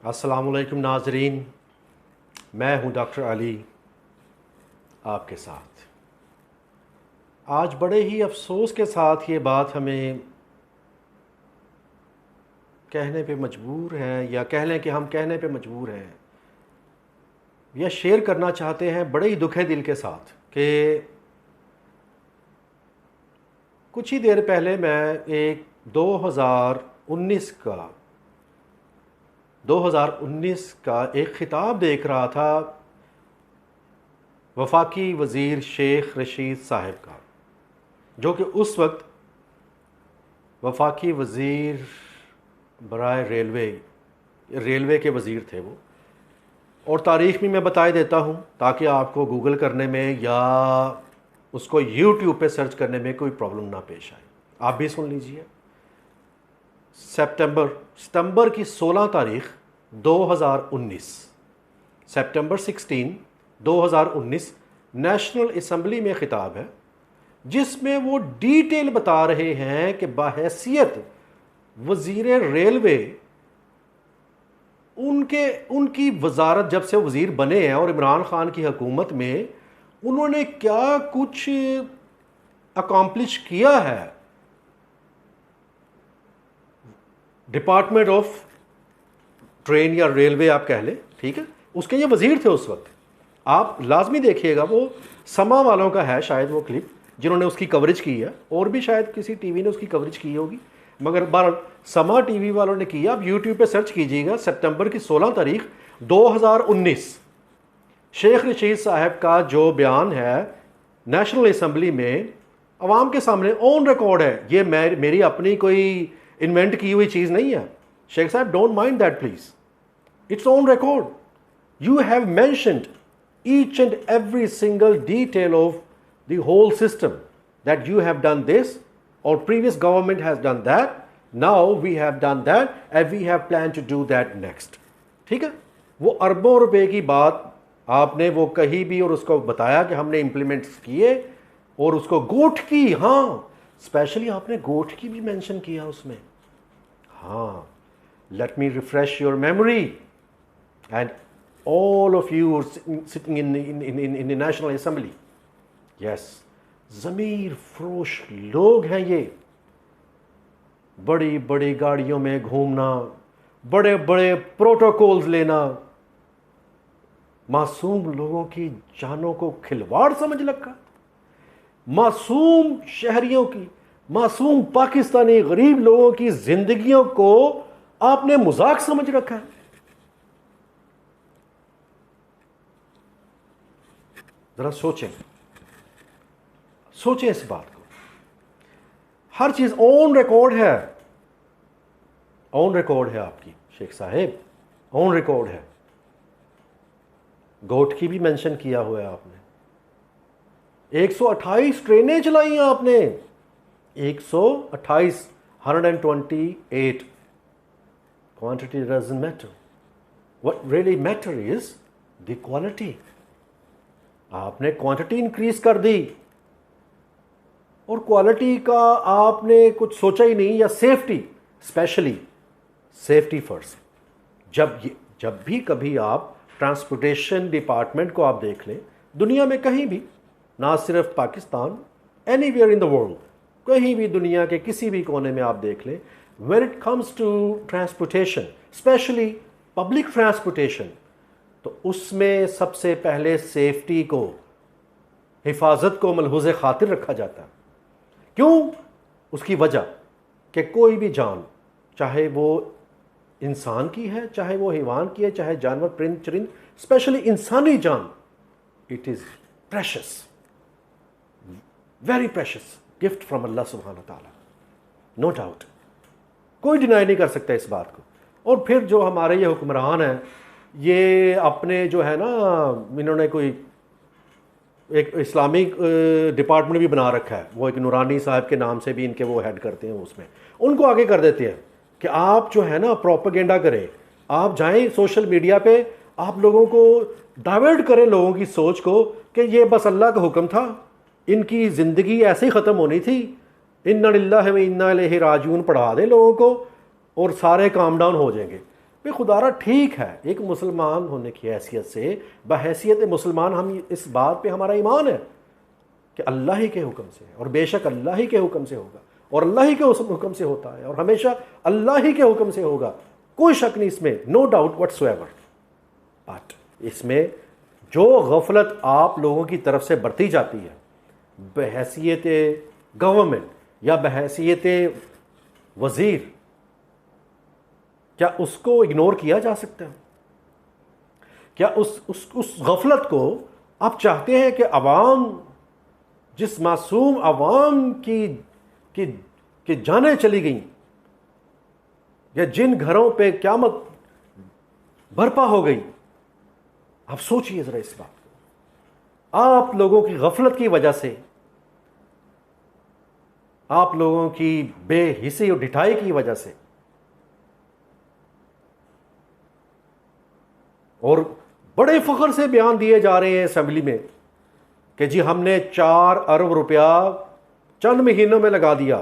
अस्सलामुअलैकुम नाजरीन, मैं हूं डॉक्टर अली आपके साथ। आज बड़े ही अफसोस के साथ ये बात हमें कहने पे मजबूर हैं, या कह लें कि हम कहने पे मजबूर हैं, या शेयर करना चाहते हैं बड़े ही दुखे दिल के साथ कि कुछ ही देर पहले मैं एक 2019 का एक ख़िताब देख रहा था वफाकी वज़ीर शेख रशीद साहब का, जो कि उस वक्त वफाकी वज़ीर बराए रेलवे के वज़ीर थे वो। और तारीख़ भी मैं बता देता हूँ ताकि आपको गूगल करने में या उसको यूट्यूब पे सर्च करने में कोई प्रॉब्लम ना पेश आए। आप भी सुन लीजिए। सितंबर की 16 तारीख़ 2019, सितंबर 16 2019 नेशनल असम्बली में ख़िताब है, जिसमें वो डिटेल बता रहे हैं कि बाहैसियत वज़ीर रेलवे उनकी वजारत जब से वज़ीर बने हैं और इमरान ख़ान की हुकूमत में उन्होंने क्या कुछ अकम्प्लिश किया है। डिपार्टमेंट ऑफ ट्रेन या रेलवे आप कह लें, ठीक है, उसके ये वज़ीर थे उस वक्त। आप लाजमी देखिएगा, वो समा वालों का है शायद वो क्लिप जिन्होंने उसकी कवरेज की है, और भी शायद किसी टीवी ने उसकी कवरेज की होगी, मगर बार समा टीवी वालों ने किया। आप यूट्यूब पे सर्च कीजिएगा, सितंबर की 16 तारीख 2019 शेख रशीद साहब का जो बयान है नेशनल असम्बली में, अवाम के सामने ऑन रिकॉर्ड है। ये मेरी अपनी कोई इन्वेंट की हुई चीज़ नहीं है। शेख साहब, don't mind that please, it's on record. You have mentioned each and every single detail of the whole system, that you have done this or previous government has done that, now we have done that and we have planned to do that next। ठीक है, वो अरबों रुपए की बात आपने वो कही भी और उसको बताया कि हमने इंप्लीमेंट किए, और उसको गोट की, हाँ स्पेशली आपने गोट की भी मेंशन किया उसमें। हाँ, let me refresh your memory and all of you sitting in the National Assembly, yes, ज़मीर फरोश लोग हैं ये। बड़ी बड़ी गाड़ियों में घूमना, बड़े बड़े प्रोटोकॉल्स लेना, मासूम लोगों की जानों को खिलवाड़ समझ रखा, मासूम शहरियों की, मासूम पाकिस्तानी गरीब लोगों की जिंदगियों को आपने मजाक समझ रखा है। ज़रा सोचें इस बात को। हर चीज़ ऑन रिकॉर्ड है, आपकी शेख साहब, ऑन रिकॉर्ड है। गोट की भी मेंशन किया हुआ है आपने। 128 ट्रेनें चलाई हैं आपने, 128, 128। Quantity doesn't matter, what really matter is the quality. आपने क्वांटिटी इंक्रीज कर दी और क्वालिटी का आपने कुछ सोचा ही नहीं, या सेफ्टी, स्पेशली सेफ्टी फर्स्ट। जब भी कभी आप ट्रांसपोर्टेशन डिपार्टमेंट को आप देख लें दुनिया में कहीं भी, ना सिर्फ Pakistan, anywhere in the world, कहीं भी दुनिया के किसी भी कोने में आप देख लें, when it comes to transportation, specially public transportation, तो उसमें सबसे पहले सेफ्टी को, हिफाजत को मलहूज़ खातिर रखा जाता है। क्यों? उसकी वजह कि कोई भी जान, चाहे वो इंसान की है, चाहे वो हैवान की है, चाहे जानवर, परिंद चरिंद, स्पेशली इंसानी जान, it is precious, very precious gift from Allah सुब्हानहू व तआला, नो डाउट। कोई डिनाई नहीं कर सकता इस बात को। और फिर जो हमारे ये हुक्मरान हैं, ये अपने जो है ना, इन्होंने कोई एक इस्लामिक डिपार्टमेंट भी बना रखा है, वो एक नूरानी साहब के नाम से भी इनके वो हेड करते हैं, उसमें उनको आगे कर देते हैं कि आप जो है ना प्रोपेगेंडा करें, आप जाएं सोशल मीडिया पे, आप लोगों को डाइवर्ट करें, लोगों की सोच को कि ये बस अल्लाह का हुक्म था, इनकी ज़िंदगी ऐसे ही ख़त्म होनी थी, इन्ना लिल्लाहि व इन्ना इलैहि राजिऊन पढ़ा दें लोगों को और सारे काम डाउन हो जाएंगे। भाई खुदारा ठीक है, एक मुसलमान होने की हैसियत से, बहैसियत मुसलमान हम इस बात पे हमारा ईमान है कि अल्लाह ही के हुक्म से है, और बेशक अल्लाह ही के हुक्म से होगा, और अल्लाह ही के हुक्म से होता है, और हमेशा अल्लाह ही के हुक्म से होगा, कोई शक नहीं इसमें, नो डाउट व्हाटसोएवर। बट इसमें जो गफलत आप लोगों की तरफ से बरती जाती है बहैसियत गवर्नमेंट या बहैसियत वजीर, क्या उसको इग्नोर किया जा सकता है? क्या उस गफलत को आप चाहते हैं कि अवाम, जिस मासूम अवाम की जानें चली गई, या जिन घरों पे क़यामत बर्पा हो गई, आप सोचिए जरा इस बात को। आप लोगों की गफलत की वजह से, आप लोगों की बेहिसी और ढिठाई की वजह से, और बड़े फख्र से बयान दिए जा रहे हैं असेंबली में कि जी हमने 4 अरब रुपया चंद महीनों में लगा दिया,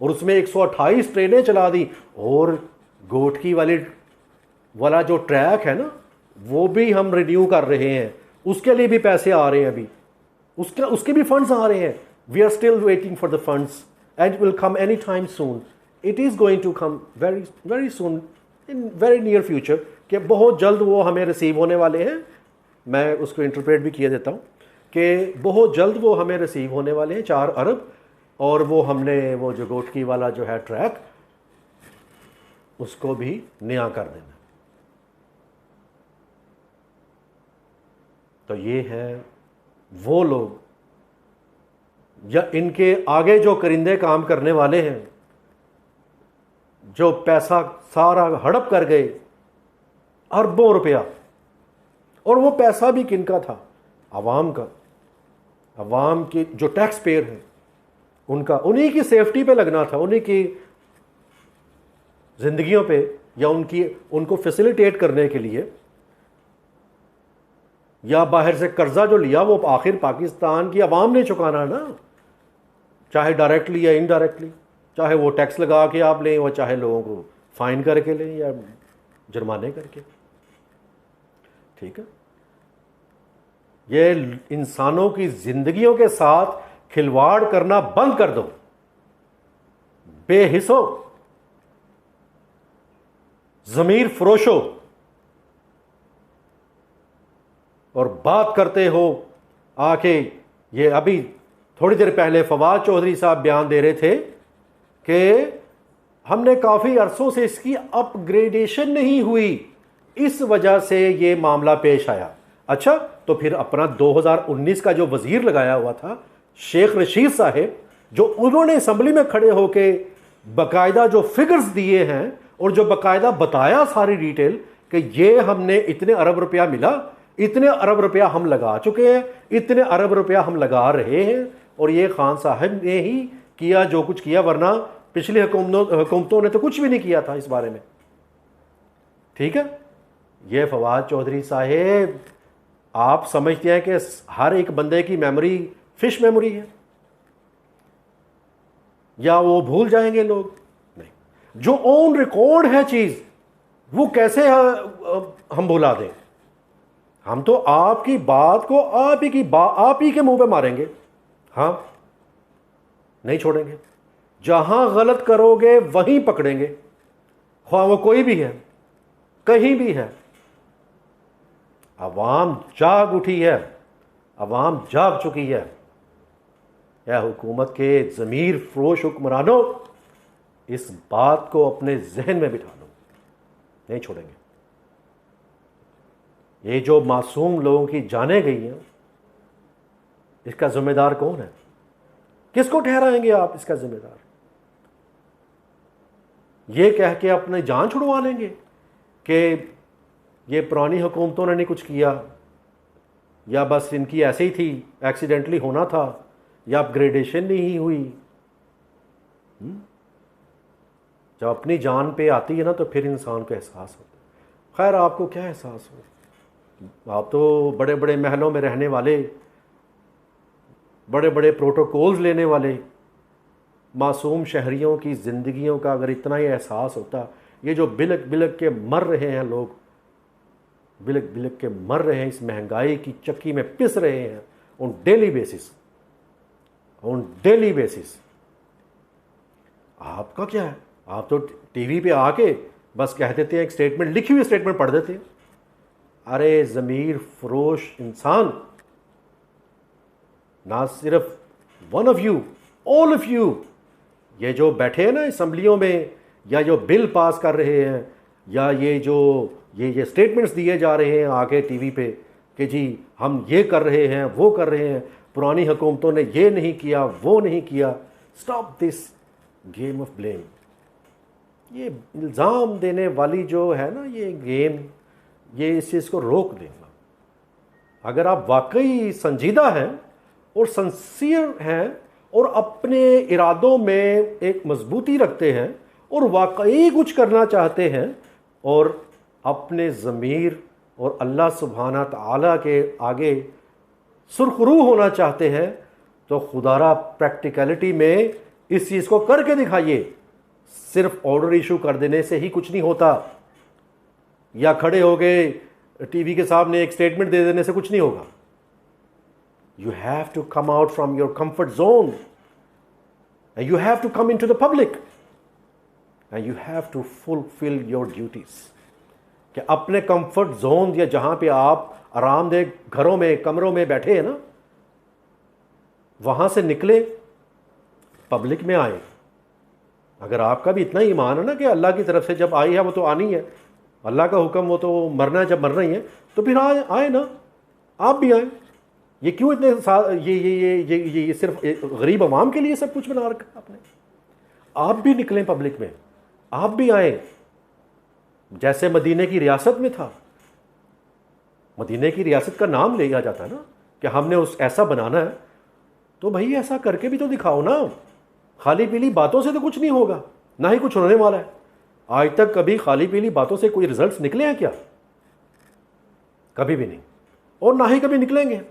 और उसमें 128 ट्रेनें चला दी, और गोटकी वाला जो ट्रैक है ना, वो भी हम रिन्यू कर रहे हैं, उसके लिए भी पैसे आ रहे हैं, अभी उसके भी फंड्स आ रहे हैं। We are still waiting for the funds and will come any time soon. It is going to come very very soon, in very near future, कि बहुत जल्द वो हमें रिसीव होने वाले हैं। मैं उसको इंटरप्रेट भी किया देता हूँ कि बहुत जल्द वो हमें रिसीव होने वाले हैं 4 अरब, और वो हमने वो जो गोटकी वाला जो है ट्रैक, उसको भी नया कर देना। तो ये है वो लोग, या इनके आगे जो करिंदे काम करने वाले हैं, जो पैसा सारा हड़प कर गए, अरबों रुपया, और वो पैसा भी किनका था? अवाम का। अवाम के जो टैक्स पेयर हैं उनका, उन्हीं की सेफ्टी पे लगना था, उन्हीं की जिंदगियों पे, या उनको फैसिलिटेट करने के लिए, या बाहर से कर्जा जो लिया वो आखिर पाकिस्तान की अवाम ने चुकाना है ना, चाहे डायरेक्टली या इनडायरेक्टली, चाहे वो टैक्स लगा के आप लें, और चाहे लोगों को फाइन करके लें या जुर्माने करके। ठीक है, ये इंसानों की जिंदगियों के साथ खिलवाड़ करना बंद कर दो, बेहिस्सो, जमीर फरोशो, और बात करते हो आके। ये अभी थोड़ी देर पहले फवाद चौधरी साहब बयान दे रहे थे कि हमने काफ़ी अरसों से इसकी अपग्रेडेशन नहीं हुई, इस वजह से ये मामला पेश आया। अच्छा, तो फिर अपना 2019 का जो वजीर लगाया हुआ था शेख रशीद साहब, जो उन्होंने असम्बली में खड़े होके बाकायदा जो फिगर्स दिए हैं, और जो बाकायदा बताया सारी डिटेल कि ये हमने इतने अरब रुपया मिला, इतने अरब रुपया हम लगा चुके हैं, इतने अरब रुपया हम लगा रहे हैं, और ये खान साहब ने ही किया जो कुछ किया, वरना पिछली हुकूमतों ने तो कुछ भी नहीं किया था इस बारे में। ठीक है, ये फवाद चौधरी साहेब, आप समझते हैं कि हर एक बंदे की मेमोरी फिश मेमोरी है, या वो भूल जाएंगे लोग? नहीं, जो ऑन रिकॉर्ड है चीज, वो कैसे हम भुला दें? हम तो आपकी बात को आप ही के मुंह पे मारेंगे, हाँ, नहीं छोड़ेंगे। जहां गलत करोगे वहीं पकड़ेंगे, ख्वाह वो कोई भी है, कहीं भी है। अवाम जाग उठी है, अवाम जाग चुकी है। यह हुकूमत के ज़मीर फरोश हुक्मरानों, इस बात को अपने जहन में बिठा लो, नहीं छोड़ेंगे। ये जो मासूम लोगों की जानें गई हैं, इसका जिम्मेदार कौन है? किसको ठहराएंगे आप इसका जिम्मेदार? ये कह के अपने जान छुड़वा लेंगे कि ये पुरानी हुकूमतों ने नहीं कुछ किया, या बस इनकी ऐसे ही थी, एक्सीडेंटली होना था, या अपग्रेडेशन नहीं हुई। जब अपनी जान पे आती है ना, तो फिर इंसान को एहसास होता है। खैर, आपको क्या एहसास हो? आप तो बड़े बड़े महलों में रहने वाले, बड़े बड़े प्रोटोकॉल्स लेने वाले, मासूम शहरियों की ज़िंदगियों का अगर इतना ही एहसास होता, ये जो बिलक बिलक के मर रहे हैं लोग, बिलक बिलक के मर रहे हैं, इस महंगाई की चक्की में पिस रहे हैं on daily basis, on daily basis. आपका क्या है? आप तो टीवी पे आके बस कह देते हैं, एक स्टेटमेंट, लिखी हुई स्टेटमेंट पढ़ देते हैं। अरे ज़मीर फरोश इंसान, ना सिर्फ one of you, all of you, ये जो बैठे हैं ना असम्बलियों में, या जो बिल पास कर रहे हैं, या ये जो ये स्टेटमेंट्स दिए जा रहे हैं आके टीवी पे कि जी हम ये कर रहे हैं, वो कर रहे हैं, पुरानी हुकूमतों ने ये नहीं किया, वो नहीं किया। Stop this game of blame. ये इल्ज़ाम देने वाली जो है ना ये गेम, ये इस चीज़ को रोक देगा। अगर आप वाकई संजीदा हैं और सिंसियर हैं और अपने इरादों में एक मजबूती रखते हैं और वाकई कुछ करना चाहते हैं और अपने ज़मीर और अल्लाह सुब्हाना ताला के आगे सुरखरू होना चाहते हैं, तो खुदारा प्रैक्टिकलिटी में इस चीज़ को करके दिखाइए। सिर्फ ऑर्डर इशू कर देने से ही कुछ नहीं होता, या खड़े हो गए टीवी के सामने एक स्टेटमेंट दे देने से कुछ नहीं होगा। You have to come out from your comfort zone and you have to come into the public and you have to fulfill your duties। कि अपने कंफर्ट जोन या जहां पे आप आरामदेह घरों में, कमरों में बैठे हैं ना, वहां से निकले, पब्लिक में आए। अगर आपका भी इतना ईमान है ना कि अल्लाह की तरफ से जब आई है वो तो आनी है, अल्लाह का हुक्म वो तो मरना है, जब मरना ही है तो फिर आए ना, आप भी आए। ये क्यों इतने ये सिर्फ गरीब अवाम के लिए सब कुछ बना रखा आपने? आप भी निकलें पब्लिक में, आप भी आए। जैसे मदीने की रियासत में था, मदीने की रियासत का नाम लिया जाता है ना कि हमने उस ऐसा बनाना है, तो भाई ऐसा करके भी तो दिखाओ ना। खाली पीली बातों से तो कुछ नहीं होगा, ना ही कुछ होने वाला है। आज तक कभी खाली पीली बातों से कोई रिजल्ट्स निकले हैं क्या? कभी भी नहीं, और ना ही कभी निकलेंगे।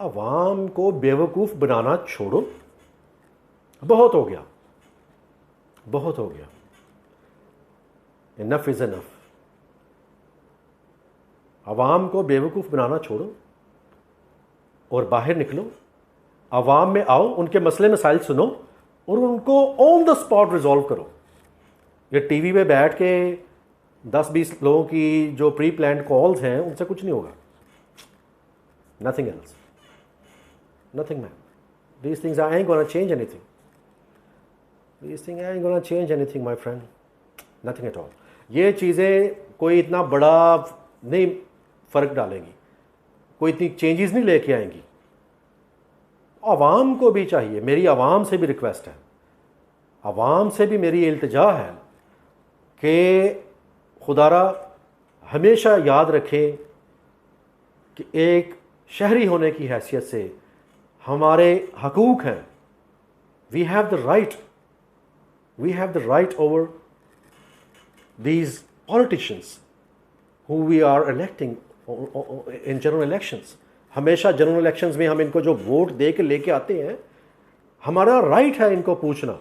अवाम को बेवकूफ़ बनाना छोड़ो, बहुत हो गया, बहुत हो गया। Enough is enough. अवाम को बेवकूफ़ बनाना छोड़ो और बाहर निकलो, अवाम में आओ, उनके मसले मसाइल सुनो और उनको ऑन द स्पॉट रिजॉल्व करो। ये टीवी पे बैठ के 10-20 लोगों की जो प्री प्लान्ड कॉल्स हैं, उनसे कुछ नहीं होगा। Nothing else, nothing man. These things ain't gonna change anything. These things ain't gonna change anything, my friend. Nothing at all. ये चीज़ें कोई इतना बड़ा नहीं फ़र्क डालेंगी, कोई इतनी चेंजेस नहीं लेके आएंगी। आवाम को भी चाहिए, मेरी आवाम से भी रिक्वेस्ट है, आवाम से भी मेरी इल्तिजा है कि खुदारा हमेशा याद रखें कि एक शहरी होने की हैसियत से हमारे हकूक़ हैं। We have the right, we have the right over these politicians who we are electing in general elections. हमेशा जनरल इलेक्शंस में हम इनको जो वोट दे के लेके आते हैं, हमारा राइट है इनको पूछना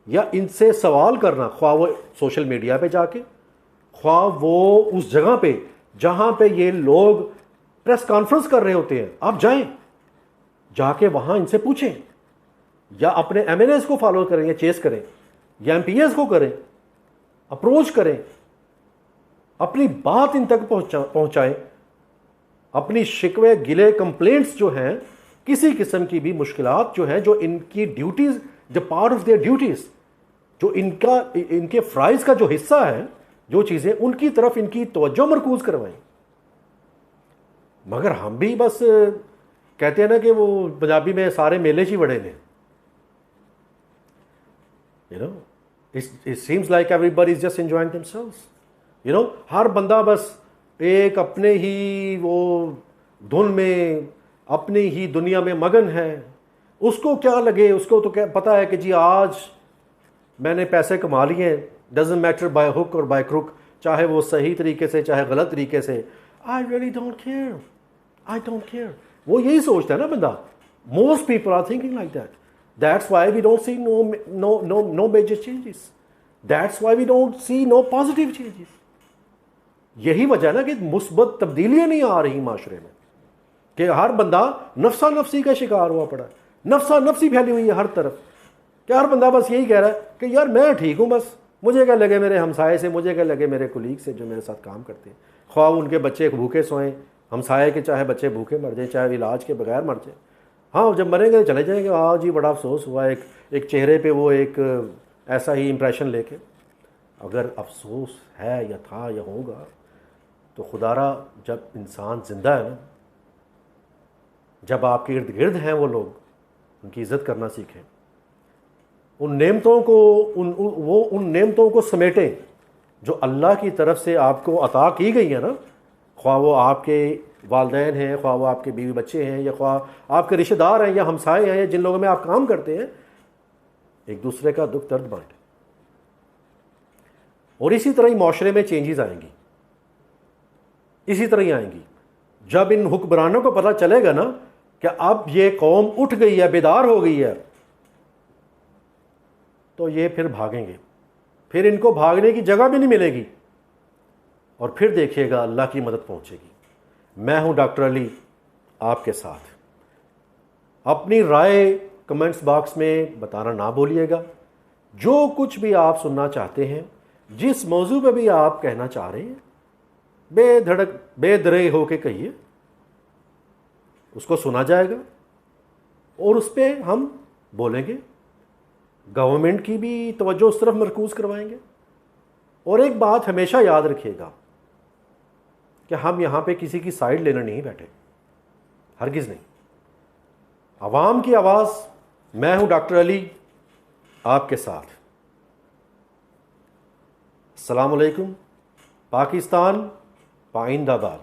या इनसे सवाल करना, ख्वाह वो सोशल मीडिया पे जाके, ख्वाह वो उस जगह पे जहाँ पे ये लोग प्रेस कॉन्फ्रेंस कर रहे होते हैं। आप जाएं, जाके वहाँ इनसे पूछें, या अपने एमएनएस को फॉलो करें या चेस करें, या एमपीएस को करें, अप्रोच करें, अपनी बात इन तक पहुँचाएं, अपनी शिकवे गिले कंप्लेंट्स जो हैं, किसी किस्म की भी मुश्किलात जो हैं, जो इनकी duties, the part of their duties, जो इनके फ़राइज़ का जो हिस्सा है, जो चीज़ें, उनकी तरफ इनकी तवज्जो मरकूज़ करवाएं। मगर हम भी बस कहते हैं ना कि वो पंजाबी में सारे मेले ही बड़े ने, you know, it seems like everybody is just enjoying themselves, you know. हर बंदा बस एक अपने ही वो धुन में, अपनी ही दुनिया में मगन है। उसको क्या लगे, उसको तो क्या पता है कि जी आज मैंने पैसे कमा लिए, डजंट मैटर बाय हुक और बाय क्रुक, चाहे वो सही तरीके से चाहे गलत तरीके से। I really don't care, I don't care. वो यही सोचता है ना बंदा। Most people are thinking like that. That's why we don't see no major changes. That's why we don't see no positive changes. यही वजह है ना कि मुस्बत तब्दीलियां नहीं आ रही माशरे में, कि हर बंदा नफ्सा नफसी का शिकार हुआ पड़ा है, नफ्सा नफसी फैली हुई है हर तरफ, कि हर बंदा बस यही कह रहा है कि यार मैं ठीक हूँ, बस मुझे क्या लगे मेरे हमसाए से, मुझे क्या लगे मेरे कुलीग से जो मेरे साथ काम करते हैं, ख्वाह उनके बच्चे भूखे सोएं, हमसाए के चाहे बच्चे भूखे मर जाएं, चाहे इलाज के बगैर मर जाएं, हाँ जब मरेंगे तो चले जाएंगे। हाँ जी बड़ा अफसोस हुआ, एक चेहरे पे वो एक ऐसा ही इम्प्रेशन लेके। अगर अफसोस है या था या होगा तो खुदारा जब इंसान ज़िंदा है ना, जब आपके इर्द गिर्द हैं वो लोग, उनकी इज़्ज़त करना सीखें, उन नेमतों को उन नेमतों को समेटें जो अल्लाह की तरफ से आपको अता की गई है ना, ख्वाह वो आपके वालदैन हैं, ख्वाह वो आपके बीवी बच्चे हैं, या ख्वाह आपके रिश्तेदार हैं या हमसाए हैं या जिन लोगों में आप काम करते हैं, एक दूसरे का दुख दर्द बांटें। और इसी तरह ही माशरे में चेंजेस आएंगी, इसी तरह ही आएंगी। जब इन हुक्मरानों को पता चलेगा ना कि अब ये कौम उठ गई है, बेदार हो गई है, तो ये फिर भागेंगे, फिर इनको भागने की जगह भी नहीं मिलेगी, और फिर देखिएगा अल्लाह की मदद पहुंचेगी। मैं हूं डॉक्टर अली आपके साथ। अपनी राय कमेंट्स बॉक्स में बताना ना भूलिएगा। जो कुछ भी आप सुनना चाहते हैं, जिस मौजू पे भी आप कहना चाह रहे हैं, बेधड़क बेदरे होके कहिए, उसको सुना जाएगा और उस पर हम बोलेंगे। गवर्नमेंट की भी तवज्जो उस तरफ मरकूज़ करवाएंगे। और एक बात हमेशा याद रखिएगा कि हम यहाँ पे किसी की साइड लेने नहीं बैठे, हरगिज़ नहीं। अवाम की आवाज़, मैं हूँ डॉक्टर अली आपके साथ। अस्सलाम वालेकुम। पाकिस्तान पाइंदाबाद।